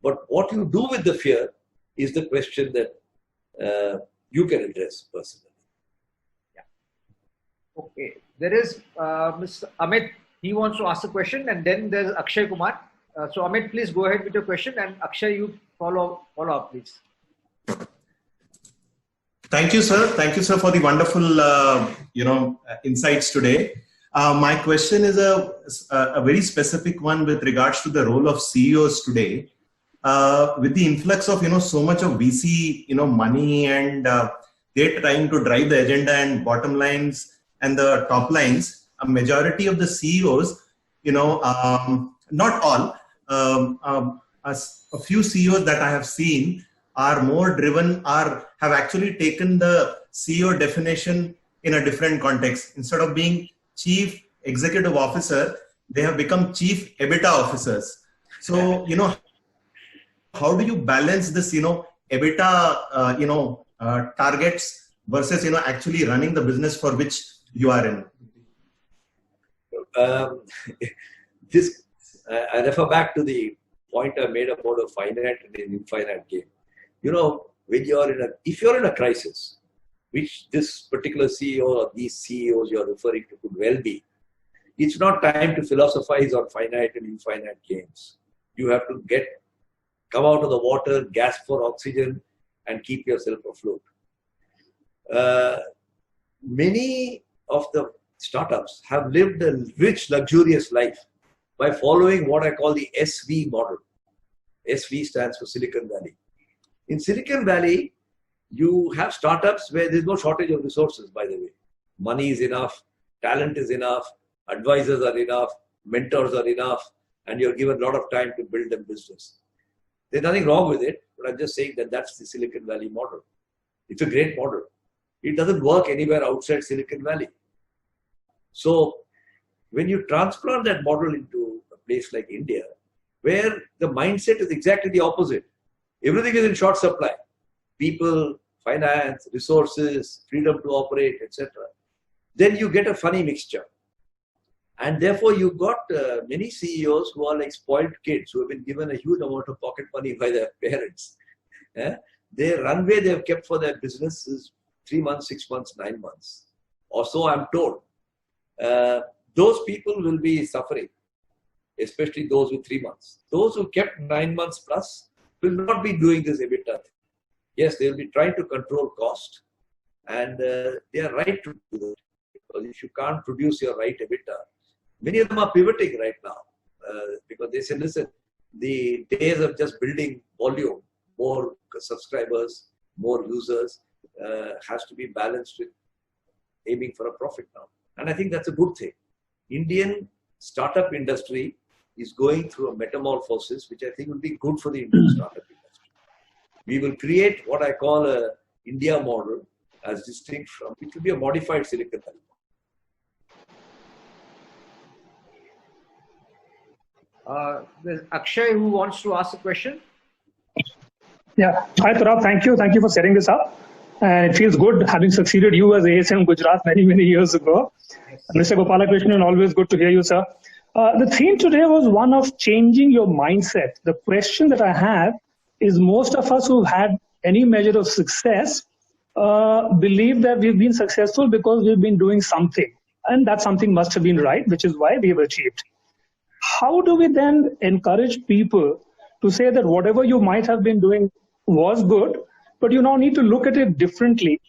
C: But what you do with the fear is the question that you can address personally.
A: Yeah. Okay. There is Mr. Amit. He wants to ask a question, and then there's Akshay Kumar. So Amit, please go ahead with your question, and Akshay, you follow up, please.
B: Thank you, sir. Thank you, sir, for the wonderful, insights today. My question is a very specific one with regards to the role of CEOs today. With the influx of, so much of VC, money, and they're trying to drive the agenda and bottom lines and the top lines, a majority of the CEOs, not all, a few CEOs that I have seen are more driven, have actually taken the CEO definition in a different context. Instead of being chief executive officer, they have become chief EBITDA officers. So, how do you balance this, EBITDA, targets versus, actually running the business for which you are in?
C: I refer back to the point I made about a finite and an infinite game. When if you're in a crisis, which this particular CEO or these CEOs you're referring to could well be, it's not time to philosophize on finite and infinite games. You have to come out of the water, gasp for oxygen, and keep yourself afloat. Many of the startups have lived a rich, luxurious life by following what I call the SV model. SV stands for Silicon Valley. In Silicon Valley, You have startups where there's no shortage of resources, by the way. Money is enough, talent is enough, advisors are enough, mentors are enough, and you're given a lot of time to build a business. There's nothing wrong with it, but I'm just saying that that's the Silicon Valley model. It's a great model. It doesn't work anywhere outside Silicon Valley. So when you transplant that model into a place like India, where the mindset is exactly the opposite, everything is in short supply. People, finance, resources, freedom to operate, etc. Then you get a funny mixture. And therefore, you've got many CEOs who are like spoiled kids who have been given a huge amount of pocket money by their parents. Their runway they have kept for their business is 3 months, 6 months, 9 months. Or so I'm told. Those people will be suffering, especially those with 3 months. Those who kept 9 months plus will not be doing this EBITDA thing. Yes, they will be trying to control cost, and they are right to do that. Because if you can't produce your right EBITDA, many of them are pivoting right now because they say, listen, the days of just building volume, more subscribers, more users, has to be balanced with aiming for a profit now. And I think that's a good thing. Indian startup industry is going through a metamorphosis, which I think will be good for the Indian startup industry. We will create what I call a India model as distinct from, it will be a modified Silicon Valley model.
A: There's Akshay who wants to ask a question.
D: Yeah. Hi, Parab. Thank you. Thank you for setting this up. And it feels good having succeeded you as ASM Gujarat many, many years ago. Mr. Gopalakrishnan, always good to hear you, sir. The theme today was one of changing your mindset. The question that I have is most of us who've had any measure of success believe that we've been successful because we've been doing something. And that something must have been right, which is why we've achieved. How do we then encourage people to say that whatever you might have been doing was good, but you now need to look at it differently?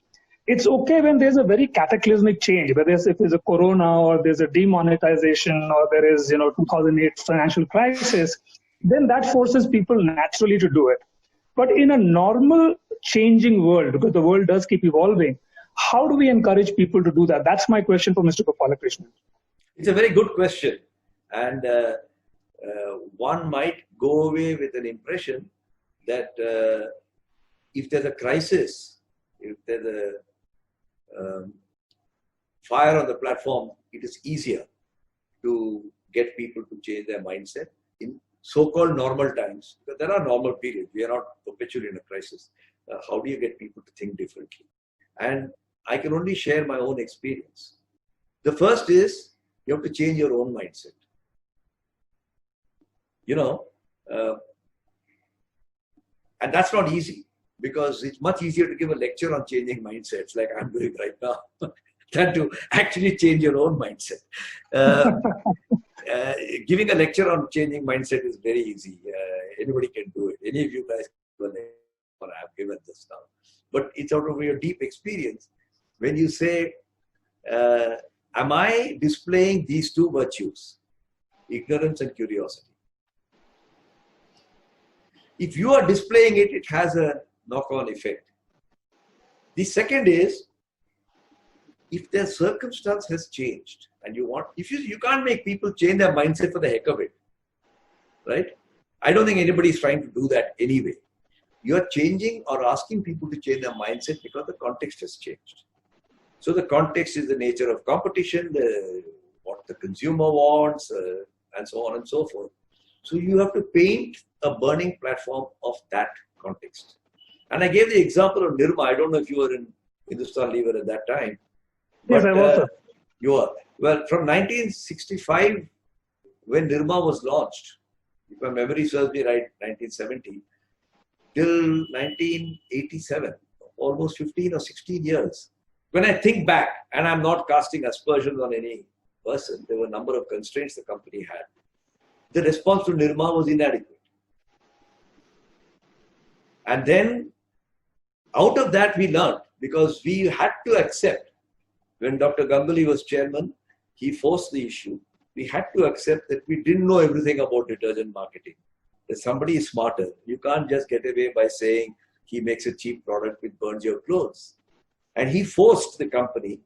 D: It's okay when there's a very cataclysmic change, whether if there's a corona or there's a demonetization or there is 2008 financial crisis, then that forces people naturally to do it. But in a normal changing world, because the world does keep evolving, how do we encourage people to do that? That's my question for Mr. Gopalakrishnan.
C: It's a very good question. And one might go away with an impression that if there's a crisis, if there's a fire on the platform, it is easier to get people to change their mindset in so-called normal times. Because there are normal periods. We are not perpetually in a crisis. How do you get people to think differently? And I can only share my own experience. The first is you have to change your own mindset. And that's not easy, because it's much easier to give a lecture on changing mindsets like I'm doing right now than to actually change your own mindset. Giving a lecture on changing mindset is very easy. Anybody can do it. Any of you guys can have given this now. But it's out of your deep experience when you say, am I displaying these two virtues, ignorance and curiosity? If you are displaying it, it has a knock-on effect. The second is, if their circumstance has changed and you can't make people change their mindset for the heck of it, right? I don't think anybody is trying to do that anyway. You are changing or asking people to change their mindset because the context has changed. So the context is the nature of competition, what the consumer wants, and so on and so forth. So you have to paint a burning platform of that context. And I gave the example of Nirma. I don't know if you were in Hindustan Lever at that time.
D: Yes, I was.
C: You are. Well, from 1965, when Nirma was launched, if my memory serves me right, 1970, till 1987, almost 15 or 16 years. When I think back, and I'm not casting aspersions on any person, there were a number of constraints the company had. The response to Nirma was inadequate. And then out of that we learned, because we had to accept, when Dr. Ganguly was chairman, he forced the issue. We had to accept that we didn't know everything about detergent marketing. That somebody is smarter. You can't just get away by saying he makes a cheap product which burns your clothes. And he forced the company.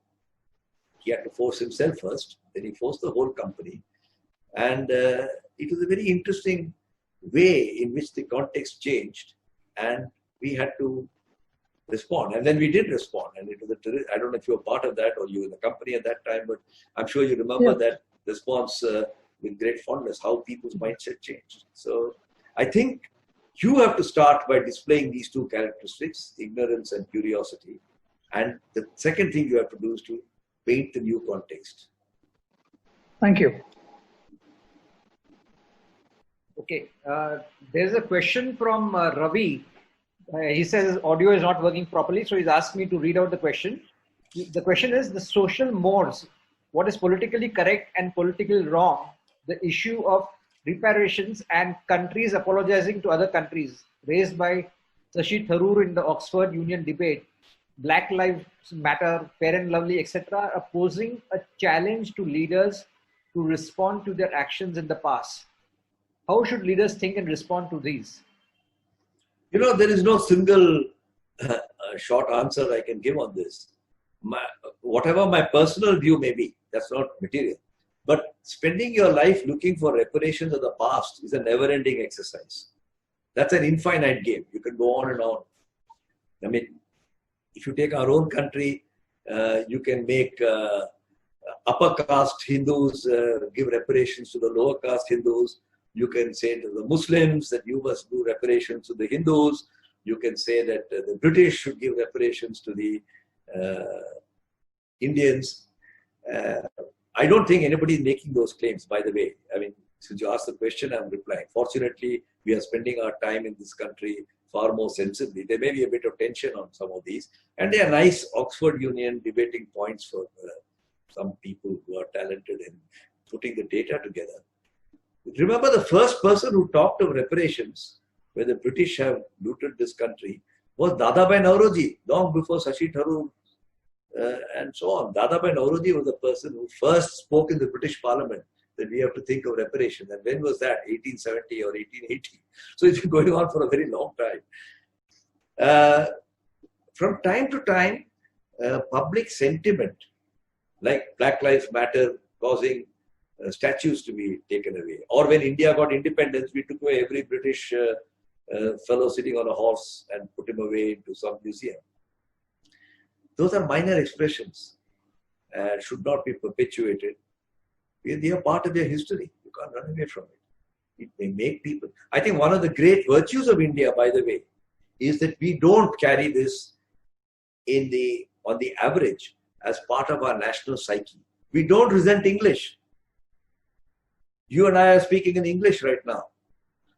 C: He had to force himself first, then he forced the whole company. And it was a very interesting way in which the context changed, and we had to respond. And then we did respond. And it was I don't know if you were part of that or you were in the company at that time, but I'm sure you remember that response with great fondness, how people's mindset changed. So I think you have to start by displaying these two characteristics, ignorance and curiosity. And the second thing you have to do is to paint the new context.
D: Thank you.
A: Okay, there's a question from Ravi. He says his audio is not working properly, so he's asked me to read out the question. The question is the social mores, what is politically correct and politically wrong, the issue of reparations and countries apologizing to other countries raised by Shashi Tharoor in the Oxford Union debate, Black Lives Matter, Fair and Lovely, etc., are posing a challenge to leaders to respond to their actions in the past. How should leaders think and respond to these?
C: You know, there is no single short answer I can give on this. Whatever my personal view may be, that's not material. But spending your life looking for reparations of the past is a never-ending exercise. That's an infinite game. You can go on and on. I mean, if you take our own country, you can make upper caste Hindus give reparations to the lower caste Hindus. You can say to the Muslims that you must do reparations to the Hindus. You can say that the British should give reparations to the Indians. I don't think anybody is making those claims, by the way. I mean, since you asked the question, I'm replying. Fortunately, we are spending our time in this country far more sensibly. There may be a bit of tension on some of these. And they are nice Oxford Union debating points for some people who are talented in putting the data together. Remember, the first person who talked of reparations, where the British have looted this country, was Dadabhai Nauroji, long before Shashi Tharoor and so on. Dadabhai Nauroji was the person who first spoke in the British Parliament that we have to think of reparations. And when was that? 1870 or 1880. So it's been going on for a very long time. From time to time, public sentiment, like Black Lives Matter causing statues to be taken away. Or when India got independence, we took away every British fellow sitting on a horse and put him away into some museum. Those are minor expressions and should not be perpetuated. They are part of their history. You can't run away from it. It may make people. I think one of the great virtues of India, by the way, is that we don't carry this on the average as part of our national psyche. We don't resent English. You and I are speaking in English right now.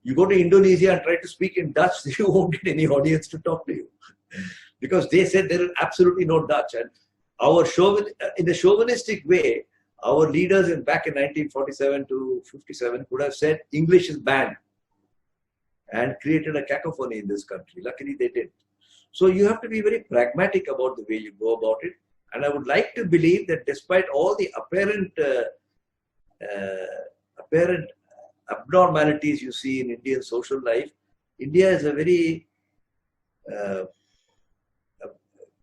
C: You go to Indonesia and try to speak in Dutch, you won't get any audience to talk to you. Because they said there is absolutely no Dutch. And in the chauvinistic way, our leaders back in 1947 to 57 could have said English is banned and created a cacophony in this country. Luckily, they did. So you have to be very pragmatic about the way you go about it. And I would like to believe that despite all the apparent abnormalities you see in Indian social life, India is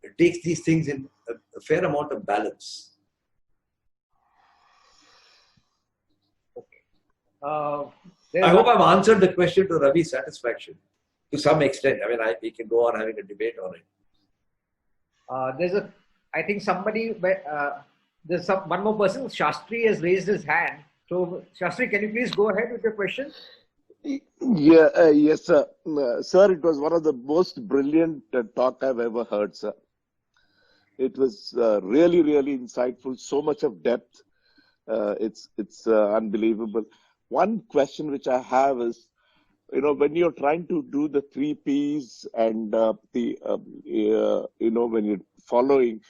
C: it takes these things in a fair amount of balance.
A: Okay.
C: I hope I've answered the question to Ravi's satisfaction to some extent. I mean, we can go on having a debate on it.
A: I think somebody, there's one more person, Shastri has raised his hand. So, Shastri, can you please go ahead with your question?
E: Yeah, yes, sir. Sir, it was one of the most brilliant talk I've ever heard, sir. It was really, really insightful, so much of depth. It's unbelievable. One question which I have is, when you're trying to do the 3 Ps and when you're following,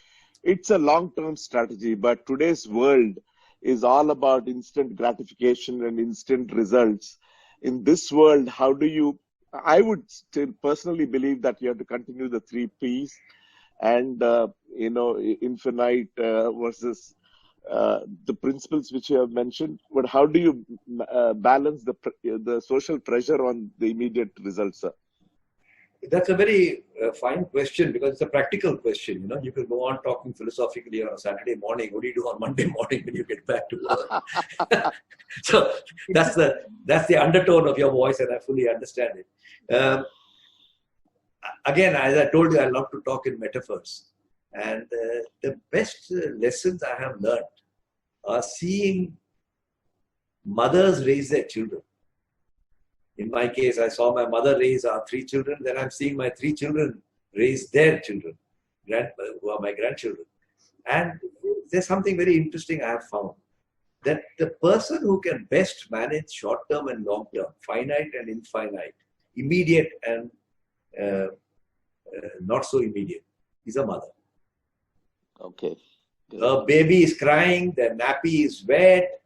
E: it's a long-term strategy, but today's world is all about instant gratification and instant results. In this world, I would still personally believe that you have to continue the 3 Ps and, infinite versus the principles which you have mentioned. But how do you balance the social pressure on the immediate results, sir?
C: That's a very fine question because it's a practical question. You know, you can go on talking philosophically on a Saturday morning. What do you do on Monday morning when you get back to work? So that's the undertone of your voice, and I fully understand it. Again, as I told you, I love to talk in metaphors, and the best lessons I have learned are seeing mothers raise their children. In my case, I saw my mother raise our 3 children. Then I'm seeing my 3 children raise their children, who are my grandchildren. And there's something very interesting I have found. That the person who can best manage short-term and long-term, finite and infinite, immediate and not so immediate, is a mother.
E: Okay.
C: The baby is crying, the nappy is wet,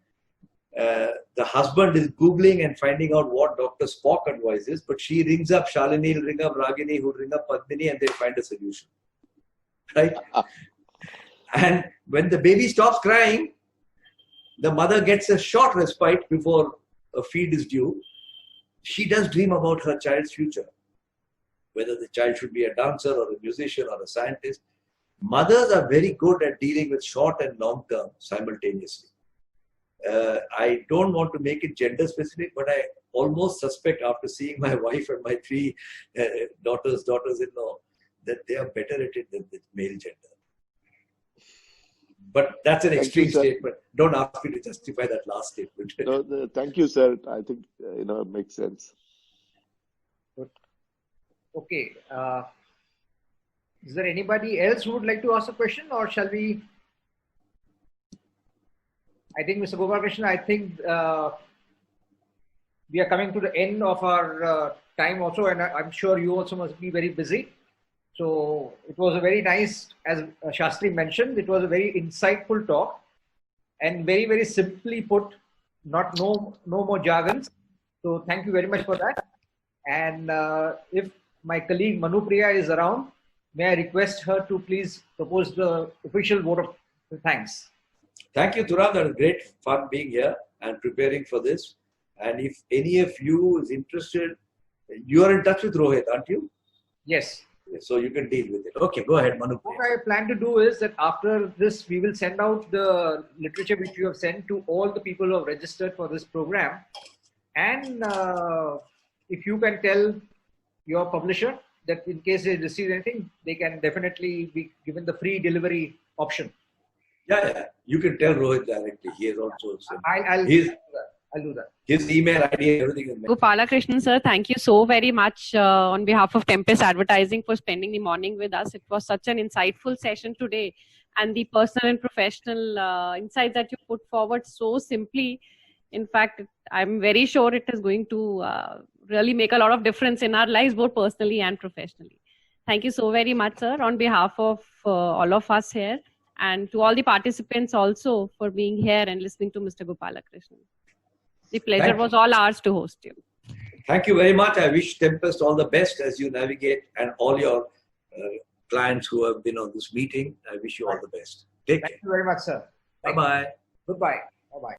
C: the husband is Googling and finding out what Dr. Spock advises, but she rings up Shalini, will ring up Ragini, who ring up Padmini, and they find a solution. Right? And when the baby stops crying, the mother gets a short respite before a feed is due. She does dream about her child's future, whether the child should be a dancer or a musician or a scientist. Mothers are very good at dealing with short and long term simultaneously. I don't want to make it gender specific, but I almost suspect after seeing my wife and my 3 daughters-in-law that they are better at it than the male gender. But that's an extreme statement. Don't ask me to justify that last statement.
E: No, thank you, sir. I think it makes sense.
A: Okay. Is there anybody else who would like to ask a question, or shall we? I think, Mr. Gopalakrishnan, I think we are coming to the end of our time also, and I'm sure you also must be very busy. So it was a very nice, as Shastri mentioned, it was a very insightful talk and very, very simply put, no more jargons. So thank you very much for that. And if my colleague Manupriya is around, may I request her to please propose the official vote of thanks.
C: Thank you, Turan. That was great fun being here and preparing for this. And if any of you is interested, you are in touch with Rohit, aren't you?
A: Yes.
C: So you can deal with it. Okay, go ahead, Manu.
A: What I plan to do is that after this, we will send out the literature which you have sent to all the people who have registered for this program. And if you can tell your publisher that in case they receive anything, they can definitely be given the free delivery option.
C: Yeah. You can tell Rohit directly. He has also sent.
A: I'll do that. His
C: email ID, everything is mentioned.
F: Gopalakrishnan sir, thank you so very much on behalf of Tempest Advertising for spending the morning with us. It was such an insightful session today, and the personal and professional insights that you put forward so simply. In fact, I'm very sure it is going to really make a lot of difference in our lives, both personally and professionally. Thank you so very much, sir, on behalf of all of us here, and to all the participants also for being here and listening to Mr. Gopalakrishnan. The pleasure was all ours to host you.
C: Thank you very much. I wish Tempest all the best as you navigate, and all your clients who have been on this meeting. I wish you all the best. Take care.
A: Thank you very much, sir.
C: Bye-bye.
A: Goodbye. Bye-bye.